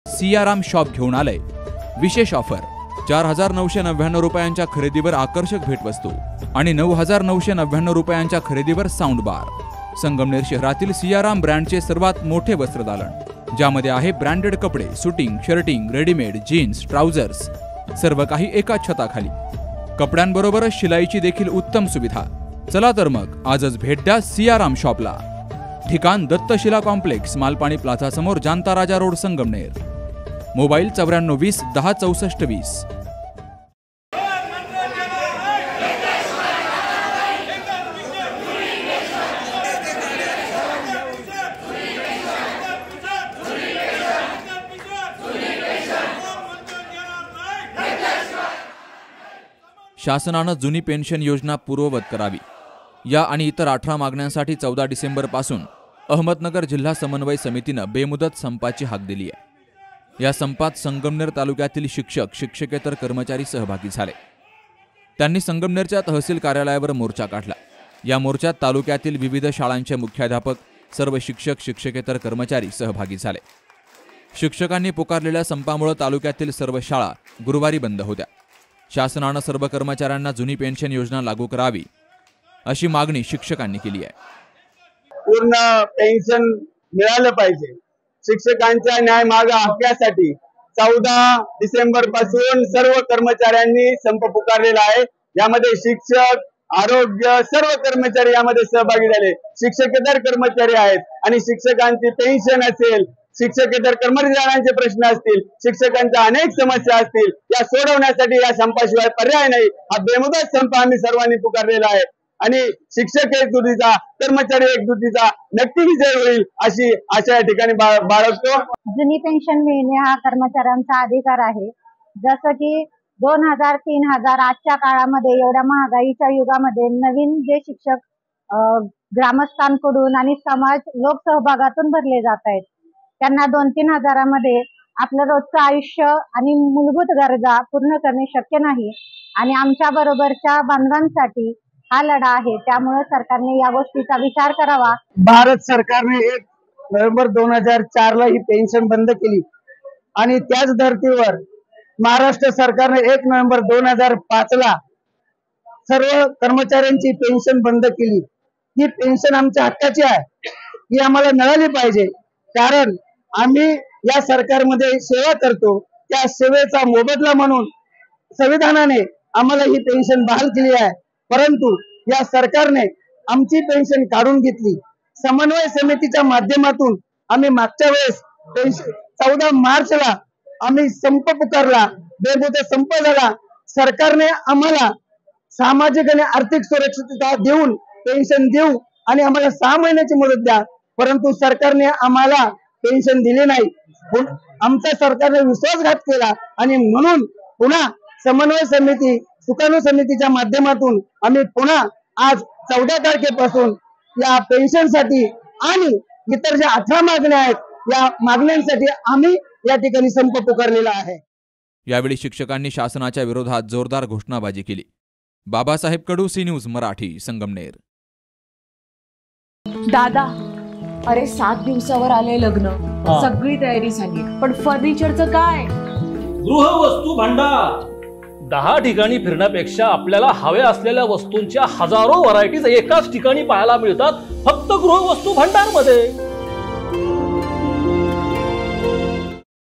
Siyaram shop घेऊन आलंय विशेष ऑफर। 4,999 रुपयांच्या खरेदीवर आकर्षक भेटवस्तू आणि 9,999 रुपयांच्या खरेदीवर साऊंड बार। संगमनेर शहरातील सियाराम ब्रँडचे सर्वात मोठे वस्त्रदालन, ज्यामध्ये आहे ब्रँडेड कपडे, suiting, shirting, readymade, jeans, trousers, सर्व काही एकाच छताखाली। कपड्यांबरोबरच शिलाईची देखील उत्तम सुविधा। चला तर मग आजच भेट द्या सियाराम शॉपला। ठिकाण दत्तशिला कॉम्प्लेक्स, मालपाणी प्लाझा समोर, जानता राजा रोड, संगमनेर। मोबाईल 9420 10 64 20। शासनानं जुनी पेन्शन योजना पूर्ववत करावी या आणि इतर 18 मागण्यांसाठी 14 डिसेंबर पासून अहमदनगर जिल्हा समन्वय समितीनं बेमुदत संपाची हाक दिली आहे। या संपात संगमनेर तालुक्यातील शिक्षक, शिक्षकेतर कर्मचारी सहभागी झाले। त्यांनी संगमनेरच्या तहसील कार्यालयावर मोर्चा काढला। या मोर्चात तालुक्यातील विविध शाळांचे मुख्याध्यापक, सर्व शिक्षक, शिक्षकेतर कर्मचारी सहभागी झाले। शिक्षकांनी पुकारलेल्या संपामुळे तालुक्यातील सर्व शाळा गुरुवारी बंद होत्या। शासनानं सर्व कर्मचाऱ्यांना जुनी पेन्शन योजना लागू करावी अशी मागणी शिक्षकांनी केली आहे। पूर्ण पेन्शन मिळालं पाहिजे। शिक्षकांचा न्याय मागा हक्कासाठी 14 डिसेंबर पासून सर्व कर्मचाऱ्यांनी संप पुकारलेला आहे। यामध्ये शिक्षक, आरोग्य, सर्व कर्मचारी यामध्ये सहभागी झाले। शिक्षकेतर कर्मचारी आहेत आणि शिक्षकांची पेन्शन असेल, शिक्षकेतर कर्मचाऱ्यांचे प्रश्न असतील, शिक्षकांच्या अनेक समस्या असतील, या सोडवण्यासाठी या संपाशिवाय पर्याय नाही। हा बेमुदत संप आम्ही सर्वांनी पुकारलेला आहे आणि शिक्षक एकजुटीचा, कर्मचारी एकजुटीचा नक्की विजय होईल अशी आशा या ठिकाणी बाळगतो। जुनी पेन्शन मिळणे हा कर्मचाऱ्यांचा अधिकार आहे। जसं की 2000, 3000 आजच्या काळामध्ये एवढ्या महागाईच्या युगामध्ये नवीन जे शिक्षक ग्रामस्थांकडून आणि समाज लोकसहभागातून भरले जात आहेत, त्यांना 2-3 हजारामध्ये आपलं रोजचं आयुष्य आणि मूलभूत गरजा पूर्ण करणे शक्य नाही आणि आमच्या बरोबरच्या बांधवांसाठी हा लढा आहे। त्यामुळे सरकारने या गोष्टीचा विचार करावा। भारत सरकारने 1 नोव्हेंबर 2004 ला ही पेन्शन बंद केली आणि त्याच धर्तीवर महाराष्ट्र सरकारने 1 नोव्हेंबर 2005 ला सर्व कर्मचाऱ्यांची पेन्शन बंद केली। ही पेन्शन आमच्या हक्काची आहे, ही आम्हाला मिळाली पाहिजे, कारण आम्ही या सरकारमध्ये सेवा करतो। त्या सेवेचा मोबदला म्हणून संविधानाने आम्हाला ही पेन्शन बहाल केली आहे, परंतु या सरकारने आमची पेन्शन काढून घेतली। समन्वय समितीच्या माध्यमातून आम्ही मागच्या वेळेस 14 मार्चला आम्ही संप पुकारला, बेमुदत संप झाला। सरकारने आम्हाला सामाजिक आणि आर्थिक सुरक्षितता देऊन पेन्शन देऊ आणि आम्हाला 6 महिन्याची मुदत द्या, परंतु सरकारने आम्हाला पेन्शन दिली नाही। आमच्या सरकारने विश्वासघात केला आणि म्हणून पुन्हा समन्वय समिती, सुकाणू समितीच्या माध्यमातून आम्ही पुन्हा आज 14 तारखेपासून या पेन्शनसाठी आणि इतर ज्या 18 मागण्या आहेत, या मागण्यांसाठी आम्ही या ठिकाणी संप पुकारलेला आहे। यावेळी शिक्षकांनी शासनाच्या विरोधात जोरदार घोषणाबाजी केली। बाबासाहेब कडू, सी न्यूज मराठी, संगमनेर। दादा, अरे 7 दिवसावर आले लग्न, सगळी तयारी झाली, पण फर्निचरचं काय? गृहवस्तू भांडार 10 ठिकाणी फिरण्यापेक्षा आपल्याला हव्या असलेल्या वस्तूंच्या हजारो व्हरायटीज एकाच ठिकाणी पाहायला मिळतात, फक्त गृहवस्तू भांडार मध्ये।